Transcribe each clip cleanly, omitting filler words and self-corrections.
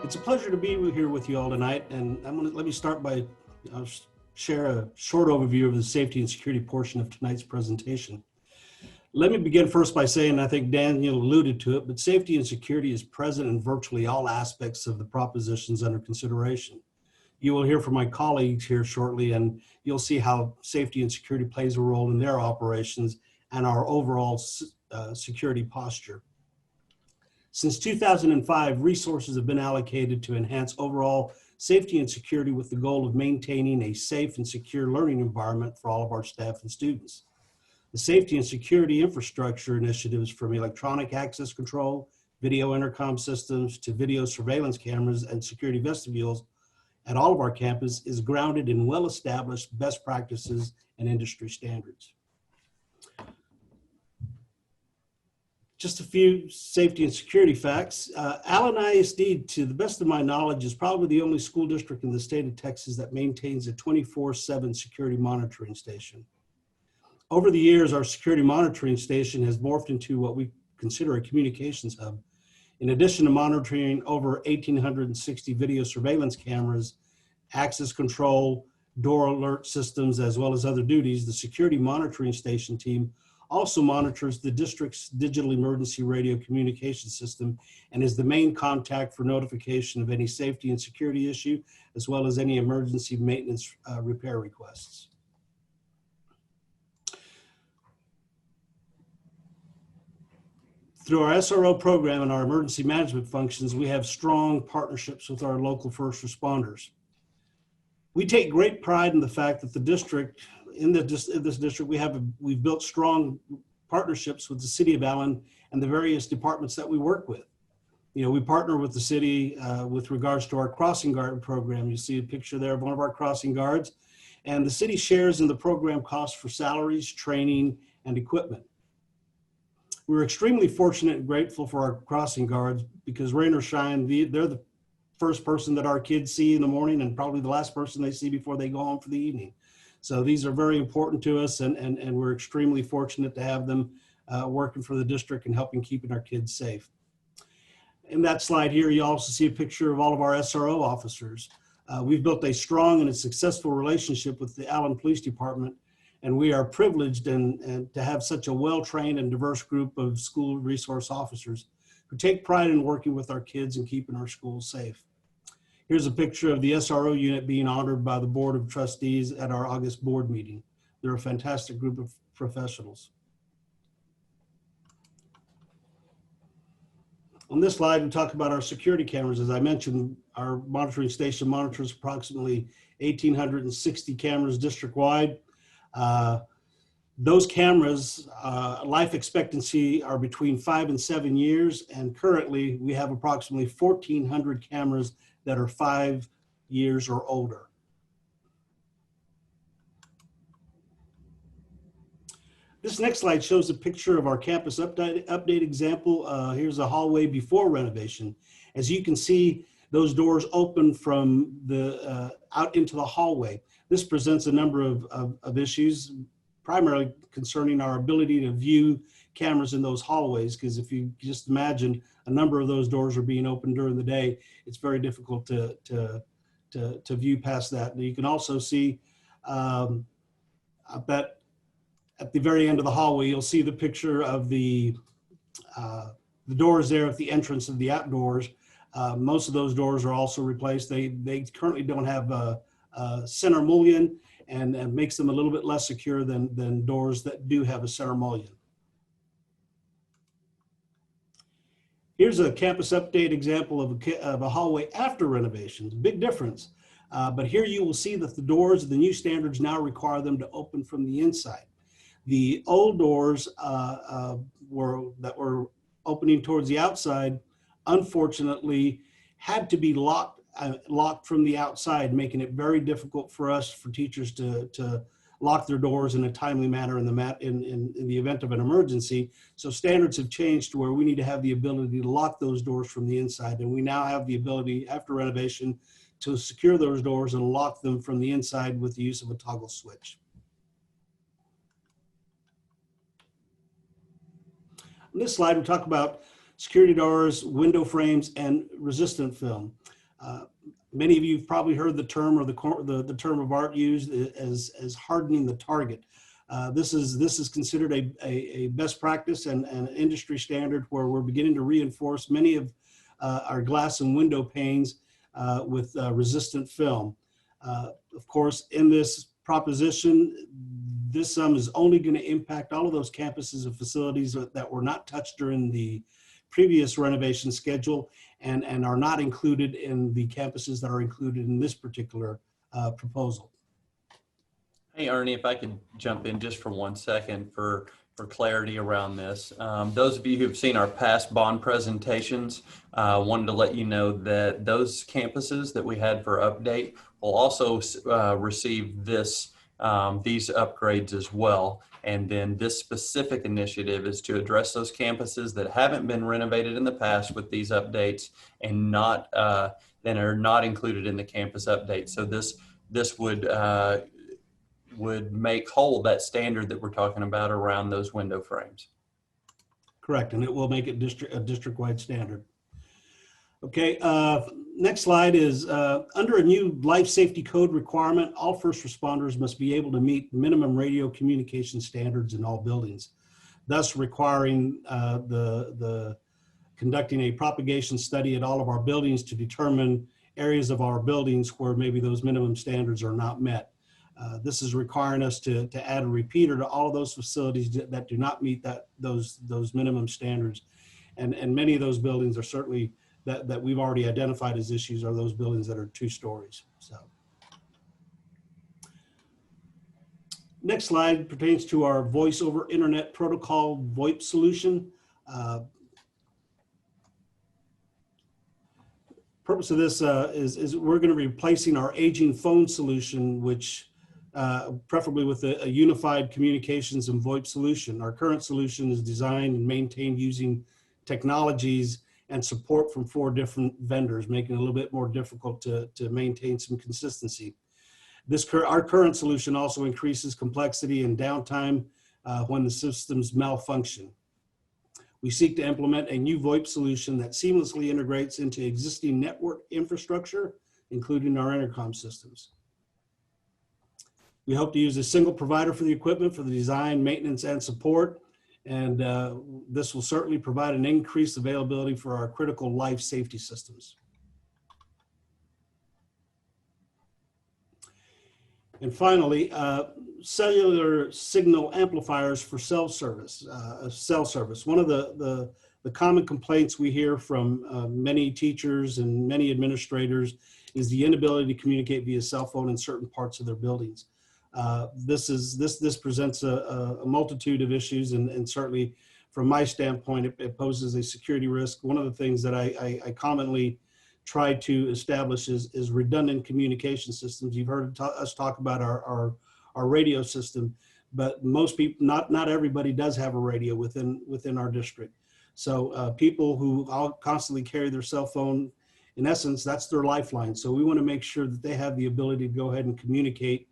It's a pleasure to be here with you all tonight, and let me start by share a short overview of the safety and security portion of tonight's presentation. Let me begin first by saying, I think Daniel alluded to it, but safety and security is present in virtually all aspects of the propositions under consideration. You will hear from my colleagues here shortly, and you'll see how safety and security plays a role in their operations and our overall security posture. Since 2005, resources have been allocated to enhance overall safety and security with the goal of maintaining a safe and secure learning environment for all of our staff and students. The safety and security infrastructure initiatives, from electronic access control, video intercom systems, to video surveillance cameras and security vestibules at all of our campus, is grounded in well-established best practices and industry standards. Just a few safety and security facts. Allen ISD, to the best of my knowledge, is probably the only school district in the state of Texas that maintains a 24/7 security monitoring station. Over the years, our security monitoring station has morphed into what we consider a communications hub. In addition to monitoring over 1,860 video surveillance cameras, access control, door alert systems, as well as other duties, the security monitoring station team also monitors the district's digital emergency radio communication system and is the main contact for notification of any safety and security issue, as well as any emergency maintenance repair requests. Through our SRO program and our emergency management functions, we have strong partnerships with our local first responders. We take great pride in the fact that the district, in this district, we've built strong partnerships with the city of Allen and the various departments that we work with. You know, we partner with the city with regards to our crossing guard program. You see a picture there of one of our crossing guards, and the city shares in the program costs for salaries, training, and equipment. We're extremely fortunate and grateful for our crossing guards because, rain or shine, they're the first person that our kids see in the morning and probably the last person they see before they go home for the evening. So these are very important to us, and we're extremely fortunate to have them working for the district and helping keeping our kids safe. In that slide here, you also see a picture of all of our SRO officers. We've built a strong and a successful relationship with the Allen Police Department, and we are privileged and to have such a well-trained and diverse group of school resource officers who take pride in working with our kids and keeping our schools safe. Here's a picture of the SRO unit being honored by the Board of Trustees at our August board meeting. They're a fantastic group of professionals. On this slide, we talk about our security cameras. As I mentioned, our monitoring station monitors approximately 1,860 cameras district-wide. Those cameras, life expectancy are between 5 and 7 years, and currently we have approximately 1,400 cameras that are 5 years or older. This next slide shows a picture of our campus update example. Here's a hallway before renovation. As you can see, those doors open from the out into the hallway. This presents a number of issues, primarily concerning our ability to view cameras in those hallways, because if you just imagine a number of those doors are being opened during the day, it's very difficult to view past that. And you can also see at the very end of the hallway, you'll see the picture of the doors there at the entrance of the outdoors. Most of those doors are also replaced. They currently don't have a center mullion, and makes them a little bit less secure than doors that do have a center mullion. Here's a campus update example of a hallway after renovations. Big difference. But here you will see that the doors, the new standards now require them to open from the inside. The old doors that were opening towards the outside, unfortunately, had to be locked from the outside, making it very difficult for us, for teachers to lock their doors in a timely manner in the event of an emergency. So standards have changed to where we need to have the ability to lock those doors from the inside. And we now have the ability, after renovation, to secure those doors and lock them from the inside with the use of a toggle switch. On this slide, we talk about security doors, window frames, and resistant film. Many of you have probably heard the term or the term of art used as hardening the target. This is considered a best practice and an industry standard where we're beginning to reinforce many of our glass and window panes with resistant film. Of course, in this proposition, this sum is only going to impact all of those campuses and facilities that were not touched during the previous renovation schedule and are not included in the campuses that are included in this particular proposal. Hey, Ernie, if I could jump in just for 1 second for clarity around this. Those of you who've seen our past bond presentations, wanted to let you know that those campuses that we had for update will also receive these upgrades as well. And then this specific initiative is to address those campuses that haven't been renovated in the past with these updates and then are not included in the campus update. So this would make whole that standard that we're talking about around those window frames. Correct, and it will make it a district-wide standard. Okay, next slide is under a new life safety code requirement, all first responders must be able to meet minimum radio communication standards in all buildings, thus requiring the conducting a propagation study at all of our buildings to determine areas of our buildings where maybe those minimum standards are not met. This is requiring us to add a repeater to all of those facilities that do not meet those minimum standards. And many of those buildings are certainly that we've already identified as issues are those buildings that are 2 stories. So next slide pertains to our voice over internet protocol VoIP solution. Purpose of this is we're going to be replacing our aging phone solution, which preferably with a unified communications and VoIP solution. Our current solution is designed and maintained using technologies and support from 4 different vendors, making it a little bit more difficult to maintain some consistency. Our current solution also increases complexity and downtime when the systems malfunction. We seek to implement a new VoIP solution that seamlessly integrates into existing network infrastructure, including our intercom systems. We hope to use a single provider for the equipment for the design, maintenance, and support. And this will certainly provide an increased availability for our critical life safety systems. And finally, cellular signal amplifiers for cell service. One of the common complaints we hear from many teachers and many administrators is the inability to communicate via cell phone in certain parts of their buildings. This presents a multitude of issues, and certainly from my standpoint, it poses a security risk. One of the things that I commonly try to establish is redundant communication systems. You've heard us talk about our radio system, but most people, not everybody does have a radio within our district. So people who constantly carry their cell phone, in essence, that's their lifeline. So we want to make sure that they have the ability to go ahead and communicate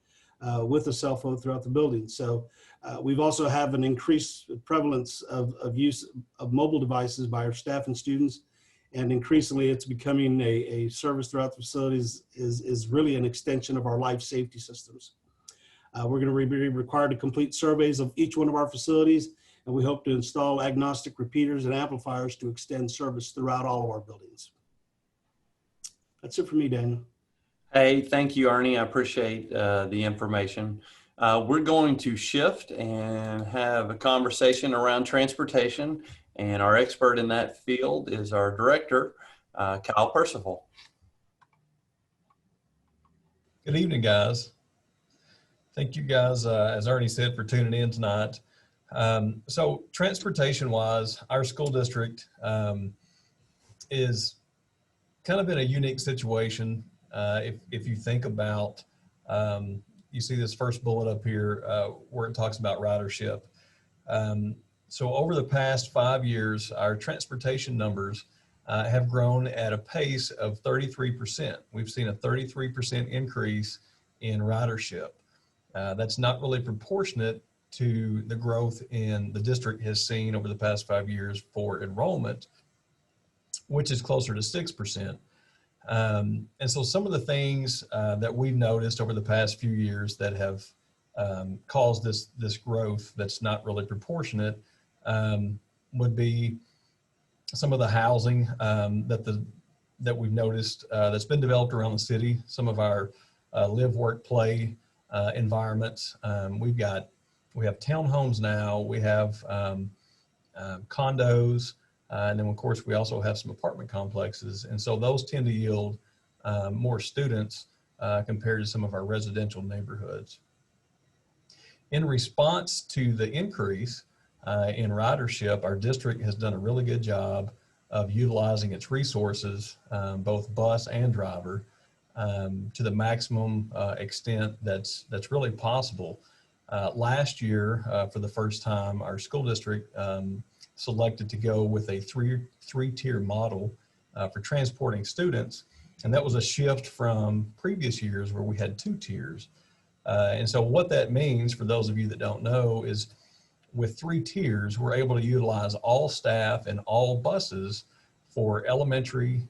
with a cell phone throughout the building. So we've also have an increased prevalence of use of mobile devices by our staff and students. And increasingly it's becoming a service throughout the facilities is really an extension of our life safety systems. We're going to be required to complete surveys of each one of our facilities, and we hope to install agnostic repeaters and amplifiers to extend service throughout all of our buildings. That's it for me, Daniel. Hey, thank you, Ernie. I appreciate the information. We're going to shift and have a conversation around transportation, and our expert in that field is our director, Kyle Percival. Good evening, guys. Thank you guys, as Ernie said, for tuning in tonight. So transportation-wise, our school district is kind of in a unique situation. If you think about, you see this first bullet up here where it talks about ridership. So over the past 5 years, our transportation numbers have grown at a pace of 33%. We've seen a 33% increase in ridership. That's not really proportionate to the growth in the district has seen over the past 5 years for enrollment, which is closer to 6%. And so some of the things that we've noticed over the past few years that have caused this growth that's not really proportionate would be some of the housing that we've noticed that's been developed around the city. Some of our live, work, play environments. We have townhomes now. We have condos, and then of course we also have some apartment complexes. And so those tend to yield more students compared to some of our residential neighborhoods. In response to the increase in ridership, our district has done a really good job of utilizing its resources, both bus and driver, to the maximum extent that's really possible. Last year, for the first time, our school district selected to go with a three-tier model for transporting students. And that was a shift from previous years where we had 2 tiers. And so what that means, for those of you that don't know, is with 3 tiers, we're able to utilize all staff and all buses for elementary,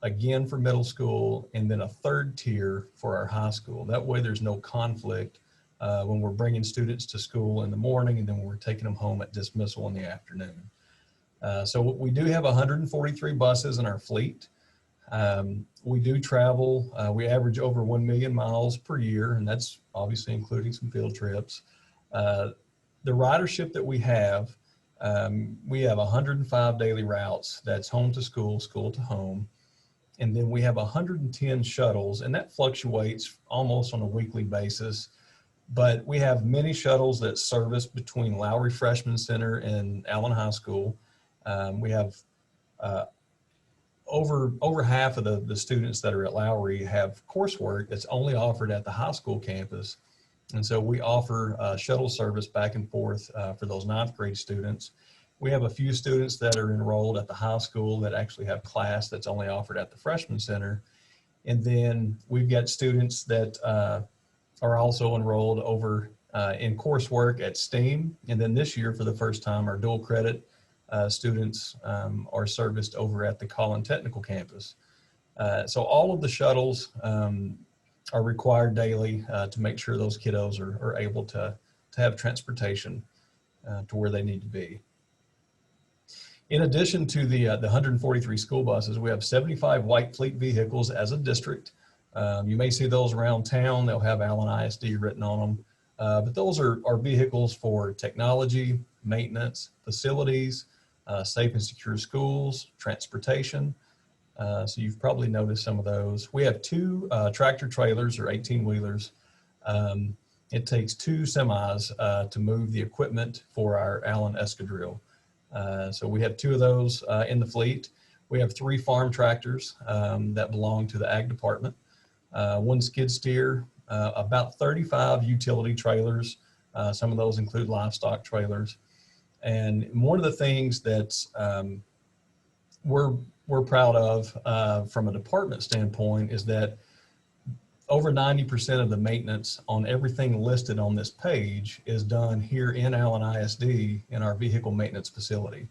again for middle school, and then a 3rd tier for our high school. That way there's no conflict when we're bringing students to school in the morning and then when we're taking them home at dismissal in the afternoon. So we do have 143 buses in our fleet. We do travel, we average over 1 million miles per year, and that's obviously including some field trips. The ridership that we have 105 daily routes. That's home to school, school to home. And then we have 110 shuttles, and that fluctuates almost on a weekly basis. But we have many shuttles that service between Lowry Freshman Center and Allen High School. We have over half of the students that are at Lowry have coursework that's only offered at the high school campus. And so we offer shuttle service back and forth for those 9th grade students. We have a few students that are enrolled at the high school that actually have class that's only offered at the freshman center. And then we've got students that are also enrolled over in coursework at STEAM. And then this year, for the first time, our dual credit students are serviced over at the Collin Technical Campus. So all of the shuttles are required daily to make sure those kiddos are able to have transportation to where they need to be. In addition to the 143 school buses, we have 75 white fleet vehicles as a district. You may see those around town. They'll have Allen ISD written on them. But those are vehicles for technology, maintenance, facilities, safe and secure schools, transportation. So you've probably noticed some of those. We have 2 tractor trailers or 18-wheelers. It takes 2 semis to move the equipment for our Allen Escadrille. So we have 2 of those in the fleet. We have 3 farm tractors that belong to the ag department, 1 skid steer, about 35 utility trailers. Some of those include livestock trailers. And one of the things that we're proud of from a department standpoint is that over 90% of the maintenance on everything listed on this page is done here in Allen ISD in our vehicle maintenance facility.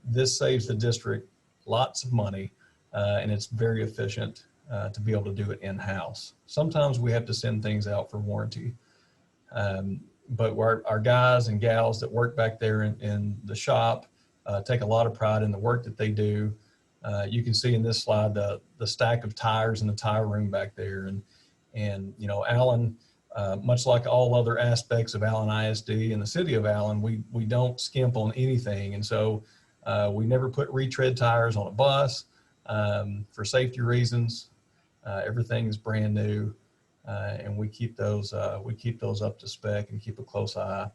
This saves the district lots of money, and it's very efficient to be able to do it in-house. Sometimes we have to send things out for warranty, but our guys and gals that work back there in the shop take a lot of pride in the work that they do. You can see in this slide the stack of tires in the tire room back there, and you know, Allen, much like all other aspects of Allen ISD and the city of Allen, we don't skimp on anything, and so we never put retread tires on a bus for safety reasons. Everything is brand new, and we keep those up to spec and keep a close eye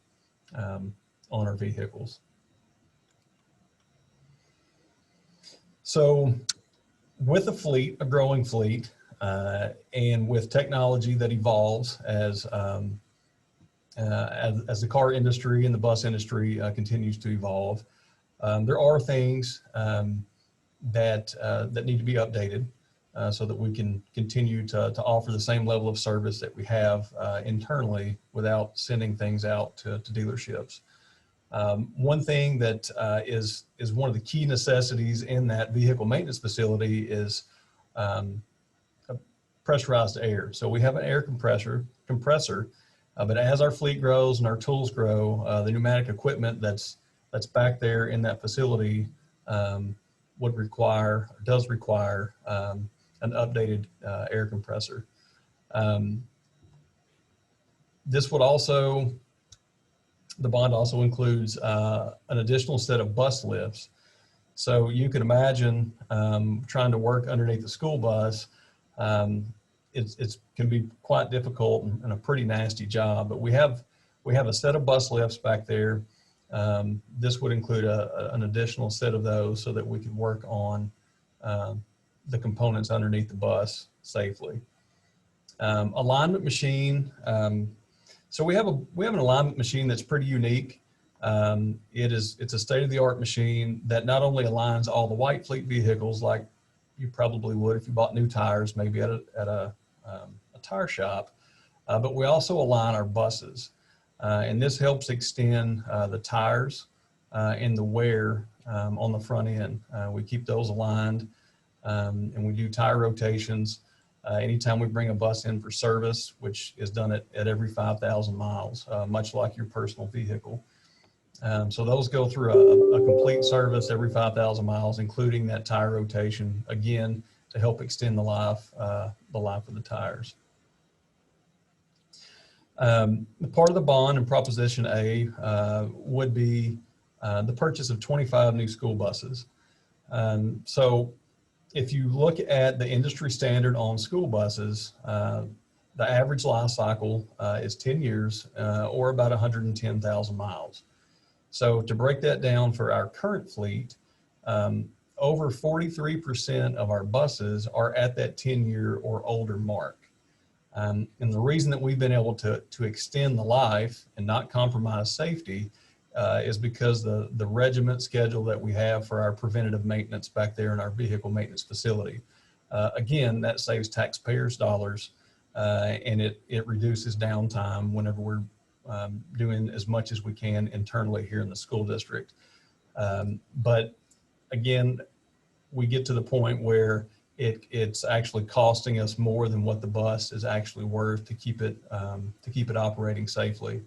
on our vehicles. So with a growing fleet, and with technology that evolves as the car industry and the bus industry continues to evolve, there are things that need to be updated so that we can continue to offer the same level of service that we have internally without sending things out to dealerships. One thing that is one of the key necessities in that vehicle maintenance facility is um, pressurized air. So we have an air compressor, but as our fleet grows and our tools grow, the pneumatic equipment that's back there in that facility does require an updated air compressor. This would also, the bond also includes an additional set of bus lifts. So you can imagine trying to work underneath the school bus. It's can be quite difficult and a pretty nasty job, but we have a set of bus lifts back there. This would include an additional set of those so that we could work on the components underneath the bus safely. Alignment machine. So we have an alignment machine that's pretty unique. It's a state-of-the-art machine that not only aligns all the white fleet vehicles like you probably would if you bought new tires, maybe at a tire shop, but we also align our buses. And this helps extend the tires and the wear on the front end. We keep those aligned and we do tire rotations. Anytime we bring a bus in for service, which is done at every 5,000 miles, much like your personal vehicle. So those go through a complete service every 5,000 miles, including that tire rotation, again, to help extend the life of the tires. Part of the bond in Proposition A would be the purchase of 25 new school buses. So if you look at the industry standard on school buses, the average life cycle is 10 years or about 110,000 miles. So to break that down for our current fleet, over 43% of our buses are at that 10-year or older mark. And the reason that we've been able to extend the life and not compromise safety is because the regiment schedule that we have for our preventative maintenance back there in our vehicle maintenance facility. Again, that saves taxpayers dollars and it reduces downtime whenever we're doing as much as we can internally here in the school district. But again, we get to the point where it's actually costing us more than what the bus is actually worth to keep it operating safely.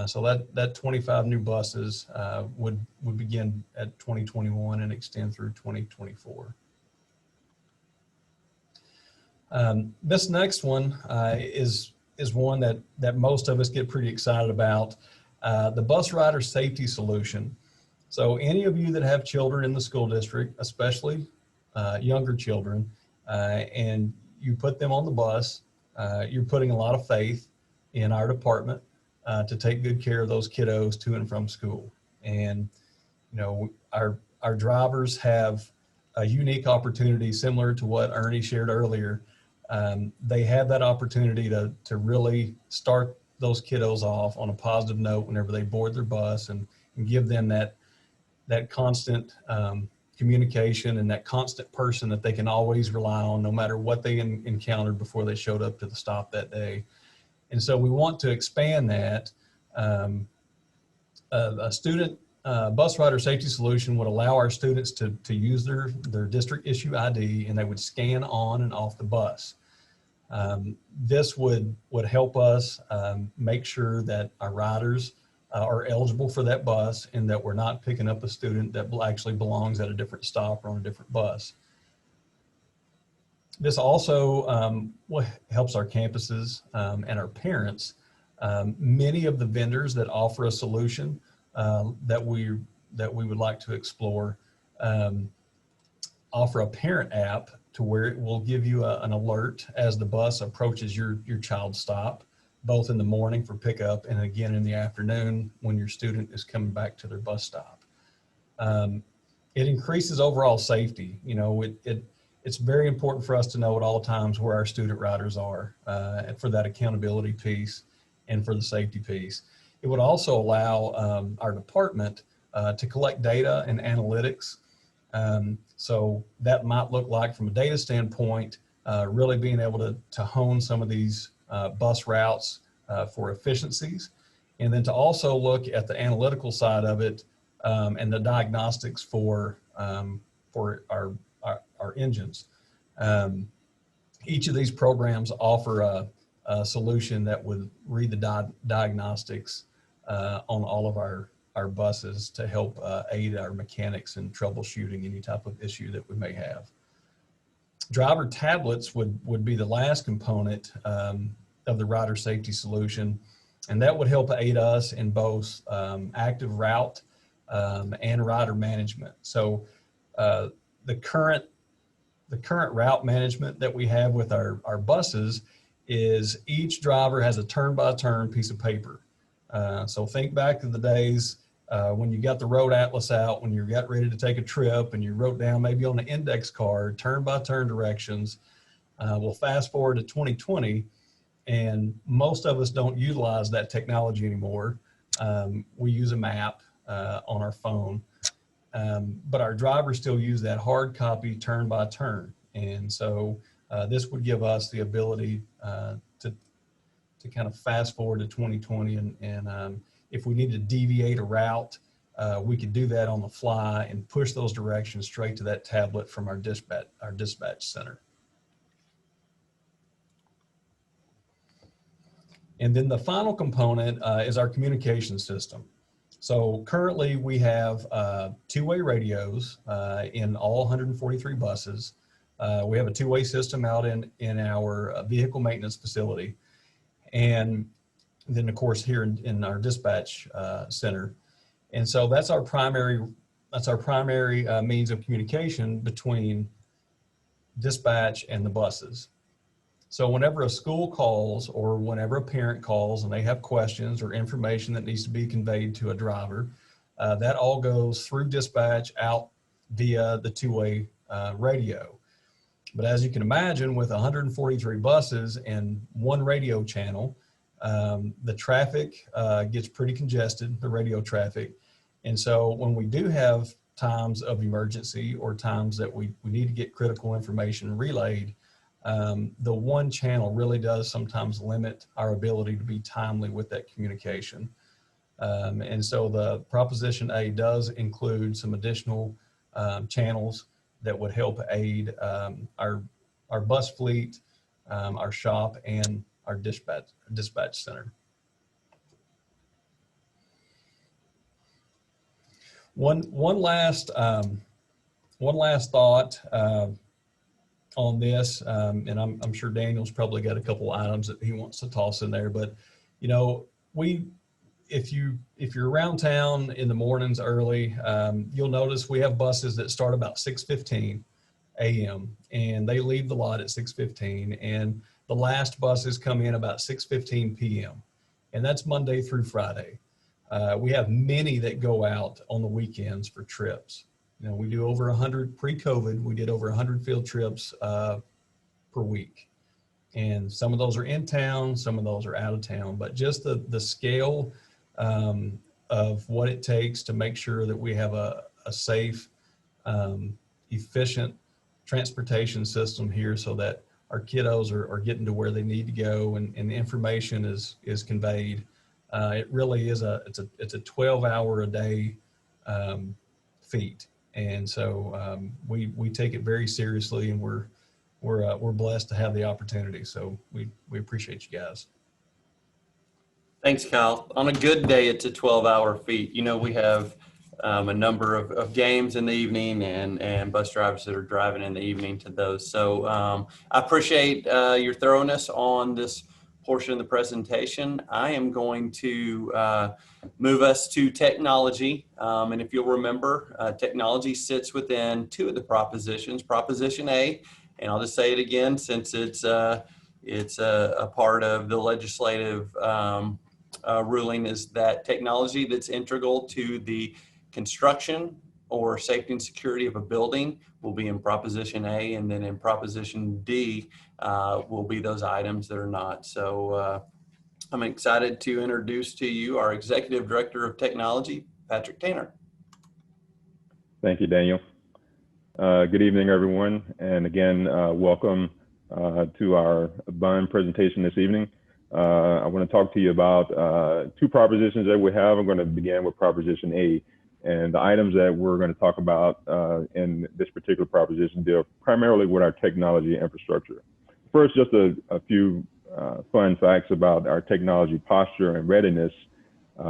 So that 25 new buses would begin at 2021 and extend through 2024. This next one is one that most of us get pretty excited about, the bus rider safety solution. So any of you that have children in the school district, especially younger children, and you put them on the bus, you're putting a lot of faith in our department to take good care of those kiddos to and from school. And you know, our drivers have a unique opportunity similar to what Ernie shared earlier. They have that opportunity to really start those kiddos off on a positive note whenever they board their bus and give them that constant communication and that constant person that they can always rely on no matter what they encountered before they showed up to the stop that day. And so we want to expand that. A student bus rider safety solution would allow our students to use their district issue ID, and they would scan on and off the bus. This would help us make sure that our riders are eligible for that bus and that we're not picking up a student that actually belongs at a different stop or on a different bus. This also helps our campuses and our parents. Many of the vendors that offer a solution that we would like to explore offer a parent app to where it will give you an alert as the bus approaches your child's stop, both in the morning for pickup and again in the afternoon when your student is coming back to their bus stop. It increases overall safety. You know, it's very important for us to know at all times where our student riders are for that accountability piece and for the safety piece. It would also allow our department to collect data and analytics. So that might look like, from a data standpoint, really being able to hone some of these bus routes for efficiencies, and then to also look at the analytical side of it and the diagnostics for our engines. Each of these programs offer a solution that would read the diagnostics on all of our buses to help aid our mechanics in troubleshooting any type of issue that we may have. Driver tablets would be the last component of the rider safety solution, and that would help aid us in both active route and rider management. So the current route management that we have with our buses is each driver has a turn-by-turn piece of paper. So think back to the days when you got the road atlas out, when you got ready to take a trip and you wrote down maybe on an index card, turn-by-turn directions. We'll fast forward to 2020, and most of us don't utilize that technology anymore. We use a map on our phone. But our drivers still use that hard copy turn by turn. And so this would give us the ability to kind of fast forward to 2020. And if we need to deviate a route, we could do that on the fly and push those directions straight to that tablet from our dispatch center. And then the final component is our communication system. So currently we have two-way radios in all 143 buses. We have a two-way system out in our vehicle maintenance facility. And then of course here in our dispatch center. And so that's our primary means of communication between dispatch and the buses. So whenever a school calls or whenever a parent calls and they have questions or information that needs to be conveyed to a driver, that all goes through dispatch out via the two-way radio. But as you can imagine, with 143 buses and one radio channel, the traffic gets pretty congested, the radio traffic. And so when we do have times of emergency or times that we need to get critical information relayed, the one channel really does sometimes limit our ability to be timely with that communication. And so the Proposition A does include some additional channels that would help aid our bus fleet, our shop, and our dispatch center. One last thought on this, and I'm sure Daniel's probably got a couple items that he wants to toss in there, but you know, if you're around town in the mornings early, you'll notice we have buses that start about 6:15 a.m. and they leave the lot at 6:15, and the last buses come in about 6:15 p.m. and that's Monday through Friday. We have many that go out on the weekends for trips. You know, we do over 100 pre-COVID. We did over 100 field trips per week, and some of those are in town, some of those are out of town. But just the scale of what it takes to make sure that we have a safe, efficient transportation system here, so that our kiddos are getting to where they need to go, and information is conveyed. It really is it's a 12-hour a day feat. And so we take it very seriously, and we're blessed to have the opportunity. So we appreciate you guys. Thanks, Kyle. On a good day, it's a 12-hour feat. You know, we have a number of games in the evening and bus drivers that are driving in the evening to those. So I appreciate your thoroughness on this portion of the presentation. I am going to move us to technology. And if you'll remember, technology sits within two of the propositions. Proposition A, and I'll just say it again since it's a part of the legislative ruling, is that technology that's integral to the construction or safety and security of a building will be in Proposition A, and then in Proposition D will be those items that are not. So I'm excited to introduce to you our Executive Director of Technology, Patrick Tanner. Thank you, Daniel. Good evening, everyone. And again, welcome to our BUN presentation this evening. I want to talk to you about two propositions that we have. I'm going to begin with Proposition A. And the items that we're going to talk about in this particular proposition deal primarily with our technology infrastructure. First, just a few fun facts about our technology posture and readiness.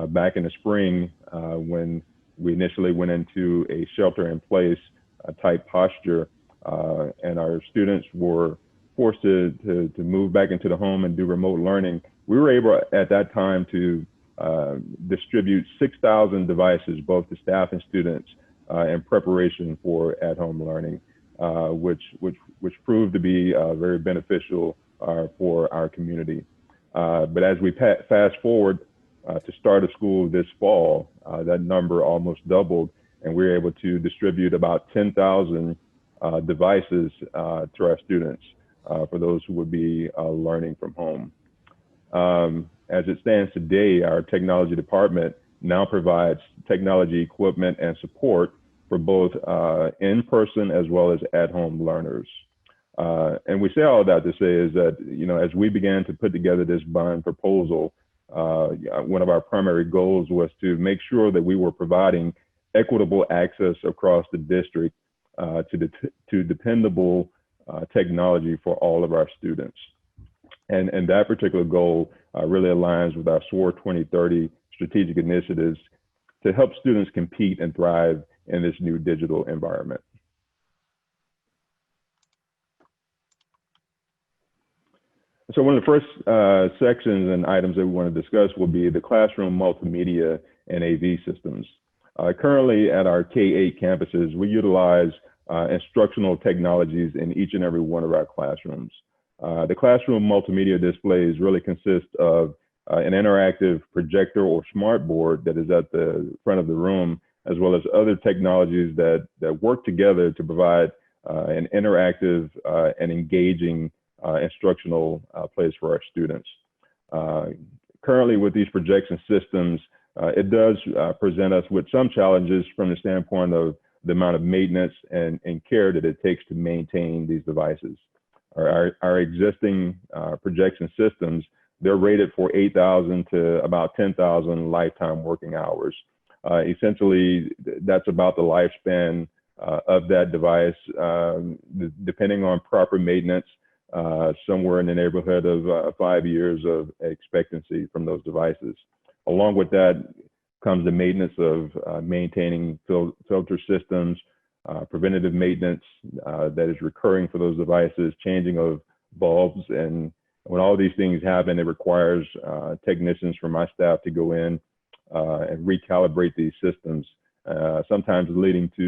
Back in the spring, when we initially went into a shelter-in-place type posture, and our students were forced to move back into the home and do remote learning, we were able at that time to distribute 6,000 devices, both to staff and students, in preparation for at-home learning, which proved to be very beneficial for our community. But as we fast forward to start of school this fall, that number almost doubled, and we were able to distribute about 10,000 devices to our students for those who would be learning from home. As it stands today, our technology department now provides technology equipment and support for both in-person as well as at-home learners. And we say all that to say is that, as we began to put together this bond proposal, one of our primary goals was to make sure that we were providing equitable access across the district to dependable technology for all of our students. And that particular goal really aligns with our SWOR 2030 strategic initiatives to help students compete and thrive in this new digital environment. So one of the first sections and items that we want to discuss will be the classroom multimedia and AV systems. Currently at our K-8 campuses, we utilize instructional technologies in each and every one of our classrooms. The classroom multimedia displays really consist of an interactive projector or smart board that is at the front of the room, as well as other technologies that work together to provide an interactive and engaging instructional place for our students. Currently with these projection systems, it does present us with some challenges from the standpoint of the amount of maintenance and care that it takes to maintain these devices. Our existing projection systems, they're rated for 8,000 to about 10,000 lifetime working hours. Essentially, that's about the lifespan of that device, depending on proper maintenance, somewhere in the neighborhood of 5 years of expectancy from those devices. Along with that comes the maintenance of maintaining filter systems, preventative maintenance that is recurring for those devices, changing of bulbs. And when all these things happen, it requires technicians from my staff to go in and recalibrate these systems, sometimes leading to